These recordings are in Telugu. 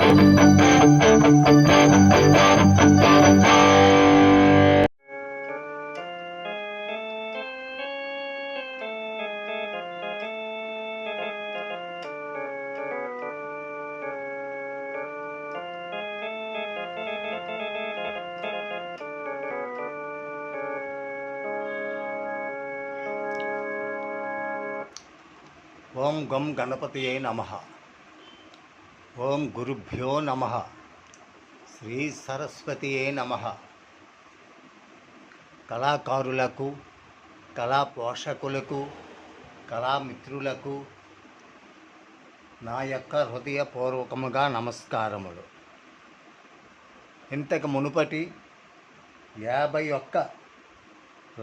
ఓం గం గణపతియే నమః. ఓం గురుభ్యో నమః. శ్రీ సరస్వతియే నమః. కళాకారులకు, కళా పోషకులకు, కళామిత్రులకు నా యొక్క హృదయపూర్వకముగా నమస్కారములు. ఇంతకు మునుపటి 51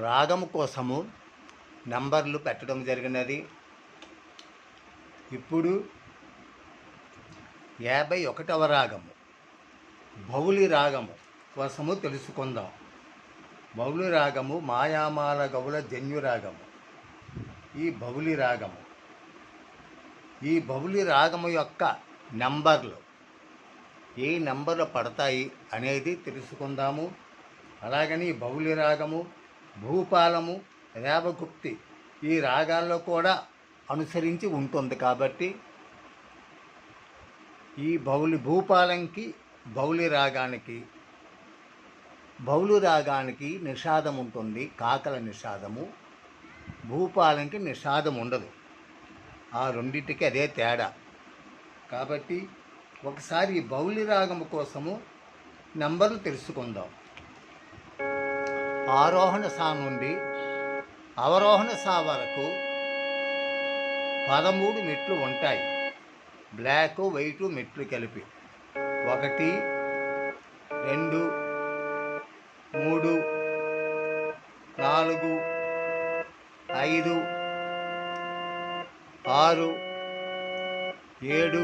రాగము కోసము నంబర్లు పెట్టడం జరిగినది. ఇప్పుడు 51వ రాగము బౌలి రాగము కోసము తెలుసుకుందాం. బౌలి రాగము మాయామాల గౌల జన్యు రాగము. ఈ బౌలి రాగము యొక్క నంబర్లు ఏ నంబర్లు పడతాయి అనేది తెలుసుకుందాము. అలాగని బౌలి రాగము, భూపాలము, రేవగుప్తి ఈ రాగాల్లో కూడా అనుసరించి ఉంటుంది. కాబట్టి ఈ భూపాలంకి బౌలి రాగానికి నిషాదం ఉంటుంది, కాకల నిషాదము. భూపాలంకి నిషాదం ఉండదు. ఆ రెండింటికి అదే తేడా. కాబట్టి ఒకసారి ఈ బౌలి రాగము కోసము నంబర్లు తెలుసుకుందాం. ఆరోహణ సా నుండి అవరోహణ సా వరకు 13 మెట్లు ఉంటాయి. బ్లాక్ వైట్ మెట్లు కలిపి 1 2 3 4 5 6 7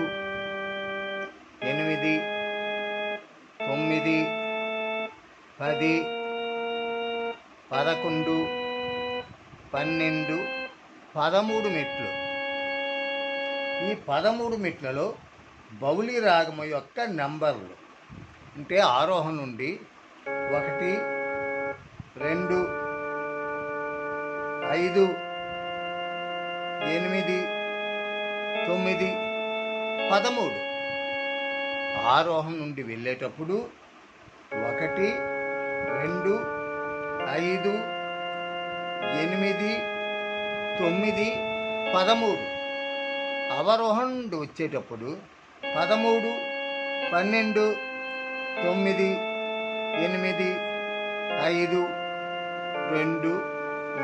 8 9 10 11 12 13 మెట్లు. ఈ 13 మెట్లలో బౌలి రాగము యొక్క నంబర్లు అంటే ఆరోహణ నుండి 1 2 5 8 9 13. ఆరోహణ నుండి వెళ్ళేటప్పుడు 1 2 5 8 9 13. అవరోహణ నుండి వచ్చేటప్పుడు 13 12 9 8 5 2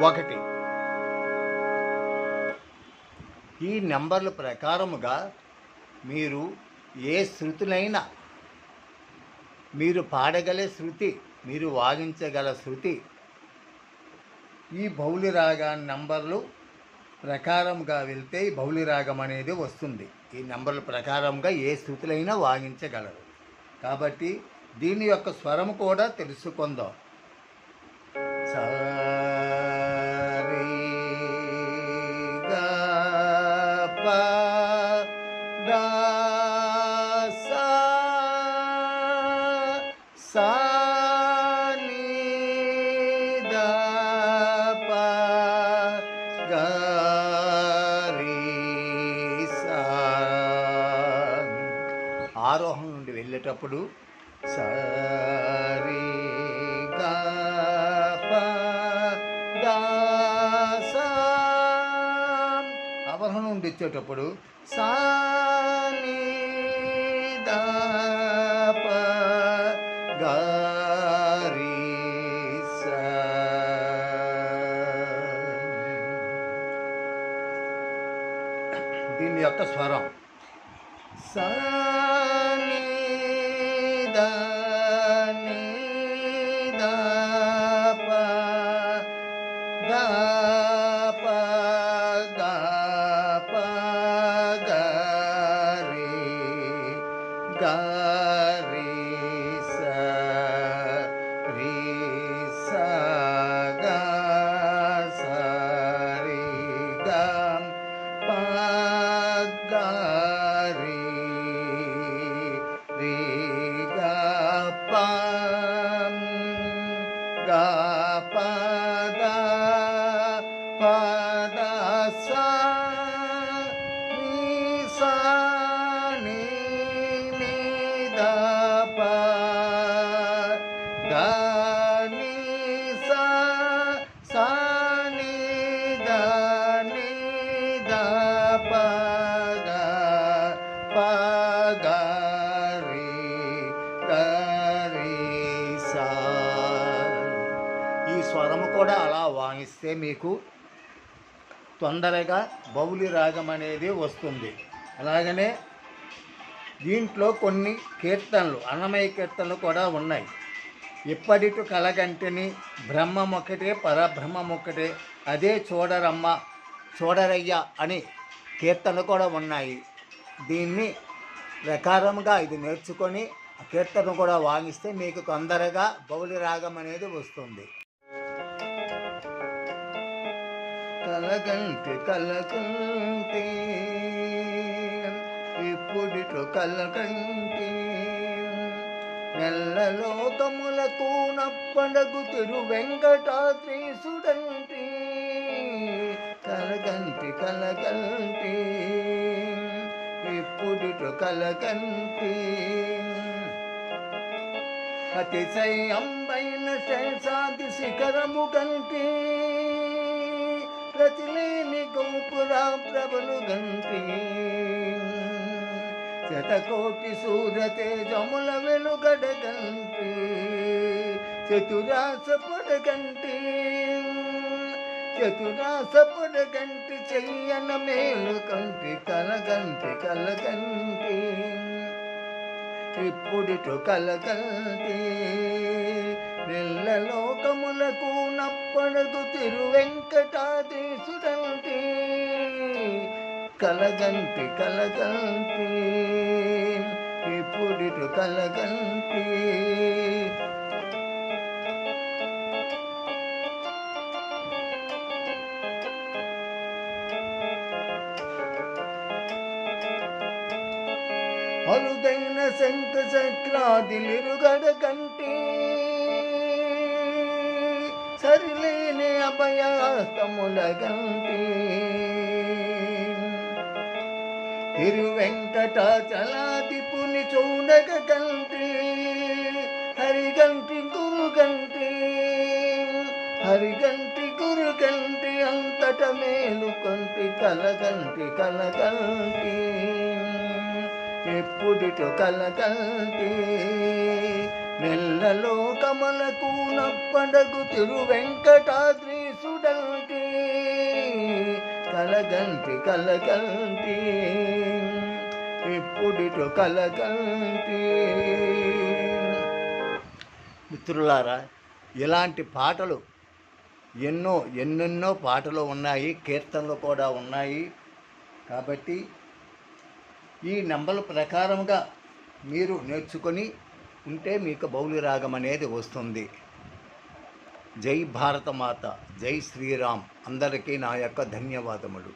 1. ఈ నెంబర్ల ప్రకారముగా మీరు ఏ శృతులైనా, మీరు పాడగల శృతి, మీరు వాగించగల శృతి ఈ బౌలి రాగా నంబర్లు ప్రకారంగా వెళ్తే ఈ బౌలి రాగం అనేది వస్తుంది. ఈ నంబర్ల ప్రకారంగా ఏ శృతులైనా వాగించగలరు. కాబట్టి దీని యొక్క స్వరం కూడా తెలుసుకుందాం. సా రే గా పా దా సా సా ని దా పా గా ఆరోహణ నుండి వెళ్ళేటప్పుడు సరి గా పా దా సా. అవరోహణ నుండి వచ్చేటప్పుడు సా ని దా పా గా రి సా. దీని యొక్క స్వరం సా ని దా ని దా పా దా పా గా పా గా రి సా రి సా గా సా రి గా పా గా రి వాయిస్తే మీకు తొందరగా బౌలి రాగం అనేది వస్తుంది. అలాగనే దీంట్లో కొన్ని కీర్తనలు, అన్నమయ్య కీర్తనలు కూడా ఉన్నాయి. ఇప్పటిటు కలగంటిని బ్రహ్మమొక్కటే పరబ్రహ్మమొక్కటే, అదే చూడరమ్మ చూడరయ్య అని కీర్తనలు కూడా ఉన్నాయి. దీన్ని ప్రకారంగా ఇది నేర్చుకొని ఆ కీర్తన కూడా వాయిస్తే మీకు తొందరగా బౌలి రాగం అనేది వస్తుంది. కలగంటి కలగంటి ఇప్పుడిటు కలగంటి నెల్లలోకములకు నప్పడగు తిరు వెంకటాద్రీసుడంటి. కలగంటి కలగంటి ఇప్పుడిటు కలగంటి అతిశయంబైన శేషాది శిఖరము గంటి ప్రతిలేని గోపురా ప్రభలు గంటి శతకోటి సూర్యతేజముల వెలుగడ గంటి చతురాస పొడగంటి చతురాస పొడగంటి చెయ్యన మేలు కంటి. కలగంటి కలగంటి ఇప్పుడిటు కలగంటి నెల్లలోకములకు నప్పడగు తిరు వెంకటాద్రీసుడంటి. కలగంటి కలగంటి ఇప్పుడిటు కలగంటి. అరుదైన శంఖ చక్రాదిలిరుగడ గంటి సరిలేని అభయాస్తముల గంటి తిరువెంకటాచలాదిపుని చూడగ గంటి హరిగంటి గురుగంటి హరిగంటి గురుగంటి అంతట మేలు కంటి. కలగంటి కలగంటి ఎప్పుడిటు కలగంటి నెల్లలోకములకు నప్పడగు తిరు వెంకటాద్రీసుడంటి. కలగంటి కలగంటి ఎప్పుడిటు కలగంటి. మిత్రులారా, ఇలాంటి పాటలు ఎన్నెన్నో పాటలు ఉన్నాయి, కీర్తనలు కూడా ఉన్నాయి. కాబట్టి ఈ నెంబర్ల ప్రకారంగా మీరు నేర్చుకొని ఉంటే మీకు బౌలి రాగం అనేది వస్తుంది. జై భారతమాత, జై శ్రీరామ్. అందరికీ నా యొక్క ధన్యవాదములు.